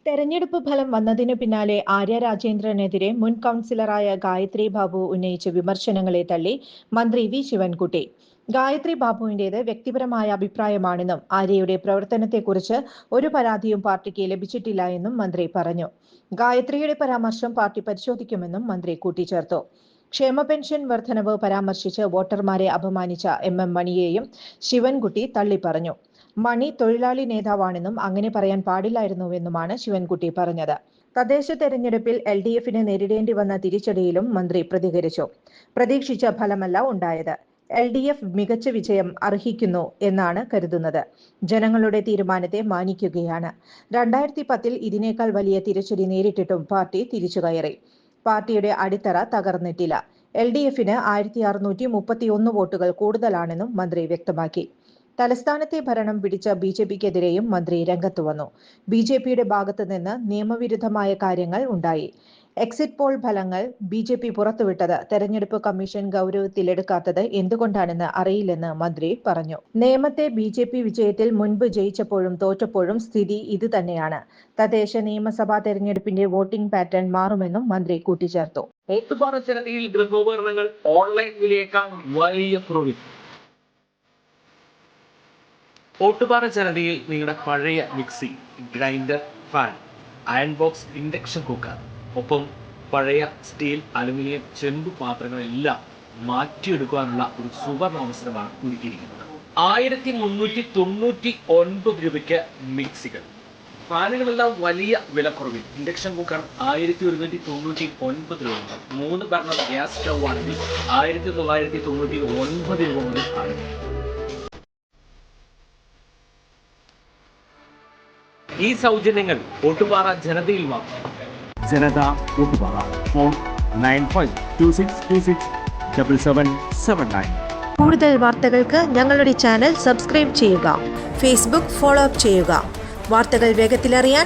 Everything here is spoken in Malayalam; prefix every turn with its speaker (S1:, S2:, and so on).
S1: തെരഞ്ഞെടുപ്പ് ഫലം വന്നതിനു പിന്നാലെ ആര്യ രാജേന്ദ്രനെതിരെ മുൻ കൗൺസിലറായ ഗായത്രി ബാബു ഉന്നയിച്ച വിമർശനങ്ങളെ തള്ളി മന്ത്രി വി ശിവൻകുട്ടി. ഗായത്രി ബാബുവിന്റേത് വ്യക്തിപരമായ അഭിപ്രായമാണെന്നും ആര്യയുടെ പ്രവർത്തനത്തെക്കുറിച്ച് ഒരു പരാതിയും പാർട്ടിക്ക് ലഭിച്ചിട്ടില്ല എന്നും മന്ത്രി പറഞ്ഞു. ഗായത്രിയുടെ പരാമർശം പാർട്ടി പരിശോധിക്കുമെന്നും മന്ത്രി കൂട്ടിച്ചേർത്തു. ക്ഷേമ പെൻഷൻ വർധനവ് പരാമർശിച്ച് വോട്ടർമാരെ അപമാനിച്ച എം മണിയെയും ശിവൻകുട്ടി തള്ളിപ്പറഞ്ഞു. മണി തൊഴിലാളി നേതാവാണെന്നും അങ്ങനെ പറയാൻ പാടില്ലായിരുന്നുവെന്നുമാണ് ശിവൻകുട്ടി പറഞ്ഞത്. തദ്ദേശ തെരഞ്ഞെടുപ്പിൽ LDFന് നേരിടേണ്ടി വന്ന തിരിച്ചടിയിലും മന്ത്രി പ്രതികരിച്ചു. പ്രതീക്ഷിച്ച ഫലമല്ല ഉണ്ടായത്. LDF മികച്ച വിജയം അർഹിക്കുന്നു എന്നാണ് കരുതുന്നത്. ജനങ്ങളുടെ തീരുമാനത്തെ മാനിക്കുകയാണ്. 2010 ഇതിനേക്കാൾ വലിയ തിരിച്ചടി നേരിട്ടിട്ടും പാർട്ടി തിരിച്ചുകയറി. പാർട്ടിയുടെ അടിത്തറ തകർന്നിട്ടില്ല. LDFന് 1631 വോട്ടുകൾ കൂടുതലാണെന്നും മന്ത്രി വ്യക്തമാക്കി. തലസ്ഥാനത്തെ ഭരണം പിടിച്ച BJPക്കെതിരെയും മന്ത്രി രംഗത്തു വന്നു. BJPയുടെ ഭാഗത്തു നിന്ന് നിയമവിരുദ്ധമായ കാര്യങ്ങൾ ഉണ്ടായി. എക്സിറ്റ് പോൾ ഫലങ്ങൾ BJP പുറത്തുവിട്ടത് തെരഞ്ഞെടുപ്പ് കമ്മീഷൻ ഗൗരവത്തിലെടുക്കാത്തത് എന്തുകൊണ്ടാണെന്ന് അറിയില്ലെന്ന് മന്ത്രി പറഞ്ഞു. നേമത്തെ BJP വിജയത്തിൽ മുൻപ് ജയിച്ചപ്പോഴും തോറ്റപ്പോഴും സ്ഥിതി ഇത് തന്നെയാണ്. തദ്ദേശ നിയമസഭാ തെരഞ്ഞെടുപ്പിന്റെ വോട്ടിംഗ് പാറ്റേൺ മാറുമെന്നും മന്ത്രി കൂട്ടിച്ചേർത്തു.
S2: ഓട്ടുപാറ ജനതയിൽ ഗൃഹോപകരണങ്ങൾ ഓൺലൈൻ വിലയേക്കാൾ വലിയ കുറവിൽ. ഓട്ടുപാറ ജനതയിൽ നിങ്ങളുടെ പഴയ mixie, grinder, fan, iron box, induction cooker, ഒപ്പം പഴയ സ്റ്റീൽ, അലുമിനിയം, ചെമ്പ് പാത്രങ്ങളെല്ലാം മാറ്റിയെടുക്കാനുള്ള ഒരു സുവർണ അവസരമാണ് ഒരുക്കിയിരിക്കുന്നത്. 1399 രൂപയ്ക്ക് മിക്സികൾ, ഫാനുകളെല്ലാം വലിയ വിലക്കുറവിൽ. ഇൻഡക്ഷൻ കുക്കർ 1199 രൂപ. 3 ബർണർ ഗ്യാസ് സ്റ്റൗ ആണെങ്കിൽ 1999 രൂപ മുതൽ ആണ്. ഈ സൗജന്യങ്ങൾ ഓട്ടുപാറ ജനതയിൽ മാത്രം. ജനത ഓട്ടുപാറ. ഫോൺ 9526267779.
S1: കൂടുതൽ വാർത്തകൾക്ക് ഞങ്ങളുടെ ചാനൽ സബ്സ്ക്രൈബ് ചെയ്യുക. ഫേസ്ബുക്ക് ഫോളോ അപ്പ് ചെയ്യുക. വാർത്തകൾ വേഗത്തിലറിയാൻ